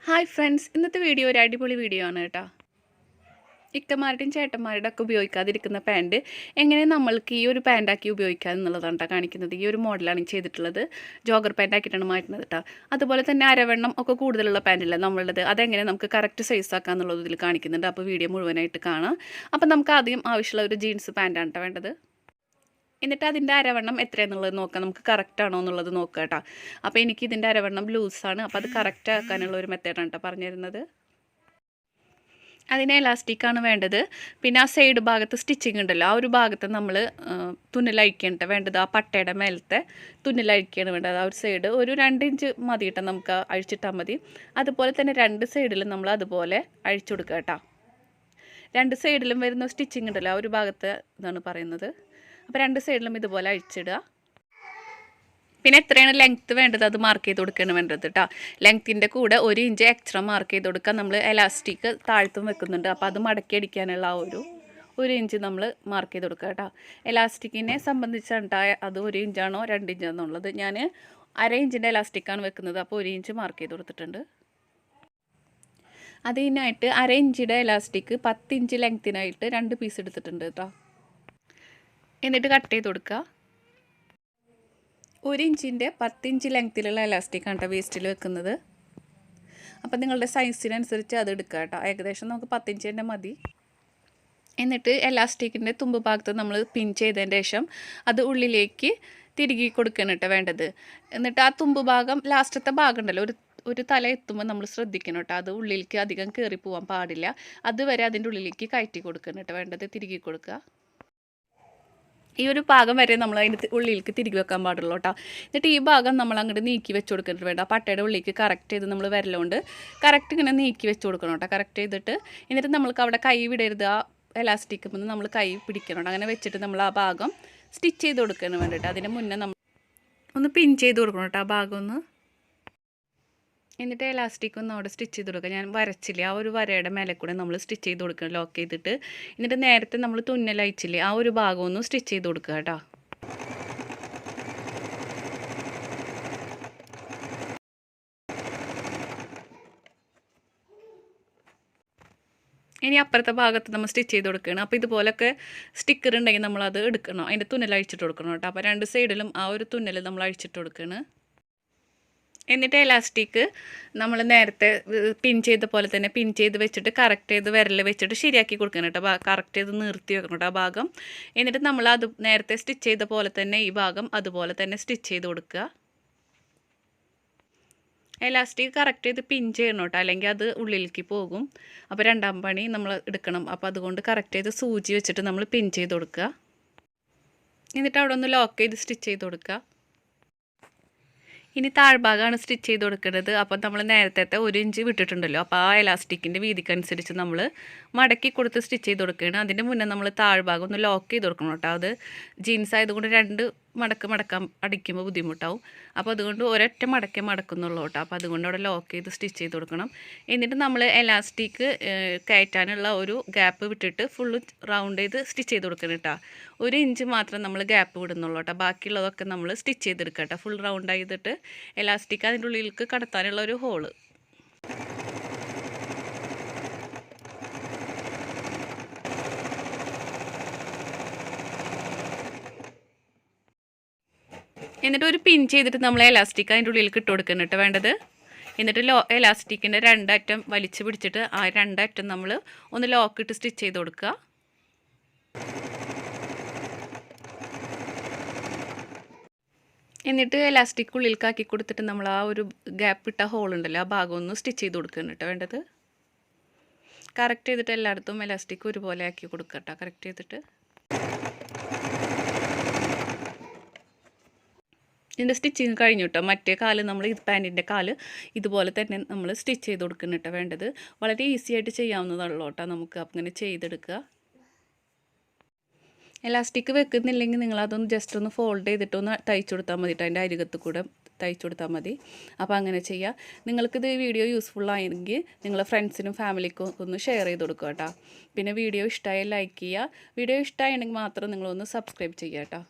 Hi friends, ഇന്നത്തെ video ഒരു അടിപൊളി വീഡിയോ ആണ് കേട്ടോ. ഇക്കമാരുടെയും ചേട്ടന്മാരുടെ ഒക്കെ ഉപയോഗിക്കാതിരിക്കുന്ന പാൻറ്റ് എങ്ങനെ നമ്മൾക്ക് ഈ ഒരു പാൻറ്റാക്കി ഉപയോഗിക്കാം എന്നുള്ളതാണ് കേട്ടോ കാണിക്കുന്നത്. ഈ ഒരു മോഡലാണ് ചെയ്തിട്ടുള്ളത്. ജോഗർ പാൻറ്റ് ആക്കിയിട്ടാണ് മാറ്റുന്നത് കേട്ടോ. അതുപോലെ തന്നെ അരവണ്ണം ഒക്കെ കൂടുതലുള്ള പാൻറ്റില്ല നമ്മളുള്ളത്, അതെങ്ങനെ നമുക്ക് കറക്റ്റ് സൈസ് ആക്കാം എന്നുള്ളത് ഇതിൽ കാണിക്കുന്നുണ്ട്. അപ്പോൾ വീഡിയോ മുഴുവനായിട്ട് കാണാം. അപ്പോൾ നമുക്ക് ആദ്യം ആവശ്യമുള്ള ഒരു ജീൻസ് പാൻറ്റാണ് കേട്ടോ വേണ്ടത്. എന്നിട്ട് അതിൻ്റെ അരവണ്ണം എത്രയാണെന്നുള്ളത് നോക്കാം, നമുക്ക് കറക്റ്റ് ആണോ എന്നുള്ളത് നോക്കാം കേട്ടോ. അപ്പോൾ എനിക്ക് ഇതിൻ്റെ അരവണ്ണം ലൂസാണ്, അപ്പോൾ അത് കറക്റ്റ് ആക്കാനുള്ള ഒരു മെത്തേഡാണ് കേട്ടോ പറഞ്ഞു തരുന്നത്. അതിന് എലാസ്റ്റിക്കാണ് വേണ്ടത്. പിന്നെ ആ സൈഡ് ഭാഗത്ത് സ്റ്റിച്ചിങ് ഉണ്ടല്ലോ, ആ ഒരു ഭാഗത്ത് നമ്മൾ തുന്നലഴിക്കേണ്ട വേണ്ടത്. ആ പട്ടയുടെ മേലത്തെ തുന്നലഴിക്കുകയാണ് വേണ്ടത്. ആ ഒരു സൈഡ് ഒരു 2 ഇഞ്ച് മതി കേട്ടോ, നമുക്ക് അഴിച്ചിട്ടാൽ മതി. അതുപോലെ തന്നെ 2 സൈഡിലും നമ്മൾ അതുപോലെ അഴിച്ചു കൊടുക്കുക കേട്ടോ. 2 സൈഡിലും വരുന്ന സ്റ്റിച്ചിങ് ഉണ്ടല്ലോ, ആ ഒരു ഭാഗത്ത് ഇതാണ് പറയുന്നത്. അപ്പോൾ 2 സൈഡിലും ഇതുപോലെ അഴിച്ചിടുക. പിന്നെ എത്രയാണ് ലെങ്ത്ത് വേണ്ടത് അത് മാർക്ക് ചെയ്ത് കൊടുക്കുകയാണ് വേണ്ടത് കേട്ടോ. ലെങ്ത്തിൻ്റെ കൂടെ 1 ഇഞ്ച് എക്സ്ട്രാ മാർക്ക് ചെയ്ത് കൊടുക്കുക. നമ്മൾ എലാസ്റ്റിക് താഴ്ത്തും വെക്കുന്നുണ്ട്, അപ്പോൾ അത് മടക്കി അടിക്കാനുള്ള ആ 1 ഇഞ്ച് നമ്മൾ മാർക്ക് ചെയ്ത് കൊടുക്കുക കേട്ടോ. എലാസ്റ്റിക്കിനെ സംബന്ധിച്ചാണ് അത് 1 ഇഞ്ചാണോ 2 ഇഞ്ചാണെന്നുള്ളത്. ഞാൻ 1/2 ഇഞ്ചിൻ്റെ എലാസ്റ്റിക്കാണ് വെക്കുന്നത്, അപ്പോൾ 1 ഇഞ്ച് മാർക്ക് ചെയ്ത് കൊടുത്തിട്ടുണ്ട്. അതിനായിട്ട് 1/2 ഇഞ്ചിൻ്റെ എലാസ്റ്റിക് 10 ഇഞ്ച് ലെങ്ത്തിനായിട്ട് 2 പീസ് എടുത്തിട്ടുണ്ട് കേട്ടോ. എന്നിട്ട് കട്ട് ചെയ്ത് കൊടുക്കുക. 1 ഇഞ്ചിൻ്റെ 10 ഇഞ്ച് ലെങ്ത്തിലുള്ള എലാസ്റ്റിക്കാണ് കേട്ടോ വേസ്റ്റിൽ വെക്കുന്നത്. അപ്പോൾ നിങ്ങളുടെ സൈസിനനുസരിച്ച് അത് എടുക്കുക കേട്ടോ. ഏകദേശം നമുക്ക് 10 ഇഞ്ച് തന്നെ മതി. എന്നിട്ട് എലാസ്റ്റിക്കിൻ്റെ തുമ്പ് ഭാഗത്ത് നമ്മൾ പിൻ ചെയ്തതിന് ശേഷം അത് ഉള്ളിലേക്ക് തിരികെ കൊടുക്കണം കേട്ടോ വേണ്ടത്. എന്നിട്ട് ആ തുമ്പ് ഭാഗം ലാസ്റ്റത്തെ ഭാഗം ഉണ്ടല്ലോ, ഒരു തല എത്തുമ്പോൾ നമ്മൾ ശ്രദ്ധിക്കണം കേട്ടോ. അത് ഉള്ളിലേക്ക് അധികം കയറി പോകാൻ പാടില്ല. അതുവരെ അതിൻ്റെ ഉള്ളിലേക്ക് കയറ്റി കൊടുക്കണം കേട്ടോ വേണ്ടത്. തിരികെ കൊടുക്കുക. ഈ ഒരു ഭാഗം വരെ നമ്മൾ അതിൻ്റെ ഉള്ളിലേക്ക് തിരികെ വെക്കാൻ പാടുള്ളൂ കേട്ടോ. എന്നിട്ട് ഈ ഭാഗം നമ്മൾ അങ്ങോട്ട് നീക്കി വെച്ച് കൊടുക്കേണ്ടി വേണ്ട. പട്ടയുടെ ഉള്ളിലേക്ക് കറക്റ്റ് ചെയ്ത് നമ്മൾ വരലുകൊണ്ട് കറക്റ്റ് ഇങ്ങനെ നീക്കി വെച്ച് കൊടുക്കണം കേട്ടോ. കറക്റ്റ് ചെയ്തിട്ട് എന്നിട്ട് നമ്മൾക്ക് അവിടെ കൈ വിടരുത്. ആ എലാസ്റ്റിക് മുന്ന് നമ്മൾ കൈ പിടിക്കണം കേട്ടോ. അങ്ങനെ വെച്ചിട്ട് നമ്മൾ ആ ഭാഗം സ്റ്റിച്ച് ചെയ്ത് കൊടുക്കണം വേണ്ടിയിട്ട്. അതിന് മുന്നേ നമ്മൾ ഒന്ന് പിൻ ചെയ്ത് കൊടുക്കണം കേട്ടോ ആ ഭാഗം ഒന്ന്. എന്നിട്ട് എലാസ്റ്റിക് ഒന്ന് അവിടെ സ്റ്റിച്ച് ചെയ്ത് കൊടുക്കുക. ഞാൻ വരച്ചില്ലേ, ആ ഒരു വരയുടെ മേലെ കൂടെ നമ്മൾ സ്റ്റിച്ച് ചെയ്ത് കൊടുക്കണം ലോക്ക് ചെയ്തിട്ട്. എന്നിട്ട് നേരത്തെ നമ്മൾ തുന്നലയച്ചില്ലേ, ആ ഒരു ഭാഗം ഒന്ന് സ്റ്റിച്ച് ചെയ്ത് കൊടുക്കുക കേട്ടോ. ഇനി അപ്പുറത്തെ ഭാഗത്ത് നമ്മൾ സ്റ്റിച്ച് ചെയ്ത് കൊടുക്കുകയാണ്. അപ്പോൾ ഇതുപോലൊക്കെ സ്റ്റിക്കർ ഉണ്ടെങ്കിൽ നമ്മളത് എടുക്കണം, അതിൻ്റെ തുന്നൽ അഴിച്ചിട്ട് കൊടുക്കണം കേട്ടോ. അപ്പോൾ 2 സൈഡിലും ആ ഒരു തുന്നൽ നമ്മൾ അഴിച്ചിട്ട് കൊടുക്കുകയാണ്. എന്നിട്ട് എലാസ്റ്റിക് നമ്മൾ നേരത്തെ പിൻ ചെയ്ത പോലെ തന്നെ പിൻ ചെയ്ത് വെച്ചിട്ട് കറക്റ്റ് ചെയ്ത് വിരൽ വെച്ചിട്ട് ശരിയാക്കി കൊടുക്കണം കേട്ടോ. കറക്റ്റ് ചെയ്ത് നിർത്തി വെക്കണം കേട്ടോ ആ ഭാഗം. എന്നിട്ട് നമ്മൾ അത് നേരത്തെ സ്റ്റിച്ച് ചെയ്ത പോലെ തന്നെ ഈ ഭാഗം അതുപോലെ തന്നെ സ്റ്റിച്ച് ചെയ്ത് കൊടുക്കുക. എലാസ്റ്റിക് കറക്റ്റ് ചെയ്ത് പിൻ ചെയ്യണം കേട്ടോ, അല്ലെങ്കിൽ അത് ഉള്ളിലേക്ക് പോകും. അപ്പോൾ 2ാം പണി നമ്മൾ എടുക്കണം. അപ്പോൾ അതുകൊണ്ട് കറക്റ്റ് ചെയ്ത് സൂചി വെച്ചിട്ട് നമ്മൾ പിൻ ചെയ്ത് കൊടുക്കുക. എന്നിട്ട് അവിടെ ഒന്ന് ലോക്ക് ചെയ്ത് സ്റ്റിച്ച് ചെയ്ത് കൊടുക്കുക. ഇനി താഴ്ഭാഗമാണ് സ്റ്റിച്ച് ചെയ്ത് കൊടുക്കുന്നത്. അപ്പോൾ നമ്മൾ നേരത്തെ 1 ഇഞ്ച് വിട്ടിട്ടുണ്ടല്ലോ, അപ്പോൾ ആ എലാസ്റ്റിക്കിൻ്റെ വീതിക്കനുസരിച്ച് നമ്മൾ മടക്കി കൊടുത്ത് സ്റ്റിച്ച് ചെയ്ത് കൊടുക്കുകയാണ്. അതിൻ്റെ മുന്നേ നമ്മൾ താഴ്ഭാഗം ഒന്ന് ലോക്ക് ചെയ്ത് കൊടുക്കണം കേട്ടോ. അത് ജീൻസ് ആയതുകൊണ്ട് 2 മടക്കാൻ അടിക്കുമ്പോൾ ബുദ്ധിമുട്ടാവും. അപ്പോൾ അതുകൊണ്ട് ഒരൊറ്റ മടക്കുന്നുള്ളൂ കേട്ടോ. അപ്പോൾ അതുകൊണ്ട് അവിടെ ലോക്ക് ചെയ്ത് സ്റ്റിച്ച് ചെയ്ത് കൊടുക്കണം. എന്നിട്ട് നമ്മൾ എലാസ്റ്റിക് കയറ്റാനുള്ള ഒരു ഗ്യാപ്പ് വിട്ടിട്ട് ഫുള്ള് റൗണ്ട് ചെയ്ത് സ്റ്റിച്ച് ചെയ്ത് കൊടുക്കണം കേട്ടോ. 1 ഇഞ്ച് മാത്രം നമ്മൾ ഗ്യാപ്പ് വിടുന്നുള്ളൂ കേട്ടോ. ബാക്കിയുള്ളതൊക്കെ നമ്മൾ സ്റ്റിച്ച് ചെയ്തെടുക്കുക കേട്ടോ. ഫുൾ റൗണ്ട് ചെയ്തിട്ട് എലാസ്റ്റിക് അതിൻ്റെ ഉള്ളിലേക്ക് കടത്താനുള്ള ഒരു ഹോള്. എന്നിട്ട് ഒരു പിൻ ചെയ്തിട്ട് നമ്മൾ എലാസ്റ്റിക് അതിൻ്റെ ഉള്ളിലേക്ക് ഇട്ട് കൊടുക്കണം കേട്ടോ വേണ്ടത്. എന്നിട്ട് എലാസ്റ്റിക്കിൻ്റെ 2 അറ്റം വലിച്ച് പിടിച്ചിട്ട് ആ 2 അറ്റം നമ്മൾ ഒന്ന് ലോക്ക് ഇട്ട് സ്റ്റിച്ച് ചെയ്ത് കൊടുക്കുക. എന്നിട്ട് എലാസ്റ്റിക് ഉള്ളിലേക്കാക്കി കൊടുത്തിട്ട് നമ്മൾ ആ ഒരു ഗ്യാപ്പ് ഇട്ട ഹോൾ ഉണ്ടല്ലോ, ആ ഭാഗം ഒന്ന് സ്റ്റിച്ച് ചെയ്ത് കൊടുക്കണം കേട്ടോ വേണ്ടത്. കറക്റ്റ് ചെയ്തിട്ട് എല്ലായിടത്തും എലാസ്റ്റിക് ഒരുപോലെ ആക്കി കൊടുക്കുക കേട്ടോ. കറക്റ്റ് ചെയ്തിട്ട് ഇതിൻ്റെ സ്റ്റിച്ചിങ് കഴിഞ്ഞു കേട്ടോ. മറ്റേ കാല് നമ്മൾ പാൻറ്റിൻ്റെ കാല് ഇതുപോലെ തന്നെ നമ്മൾ സ്റ്റിച്ച് ചെയ്ത് കൊടുക്കണം കേട്ടോ വേണ്ടത്. വളരെ ഈസി ആയിട്ട് ചെയ്യാവുന്നതാണല്ലോ കേട്ടോ. നമുക്ക് അങ്ങനെ ചെയ്തെടുക്കുക. എലാസ്റ്റിക് വെക്കുന്നില്ലെങ്കിൽ നിങ്ങളതൊന്ന് ജസ്റ്റ് ഒന്ന് ഫോൾഡ് ചെയ്തിട്ടൊന്ന് തയ്ച്ചു കൊടുത്താൽ മതി കേട്ടോ. അതിൻ്റെ അരികത്ത് കൂടെ തയ്ച്ചു കൊടുത്താൽ മതി. അപ്പോൾ അങ്ങനെ ചെയ്യുക. നിങ്ങൾക്കിത് വീഡിയോ യൂസ്ഫുൾ ആയെങ്കിൽ നിങ്ങളെ ഫ്രണ്ട്സിനും ഫാമിലിക്കും ഒന്ന് ഷെയർ ചെയ്ത് കൊടുക്കുക കേട്ടോ. പിന്നെ വീഡിയോ ഇഷ്ടമായി ലൈക്ക് ചെയ്യുക. വീഡിയോ ഇഷ്ടമായെങ്കിൽ മാത്രം നിങ്ങളൊന്ന് സബ്സ്ക്രൈബ് ചെയ്യുക കേട്ടോ.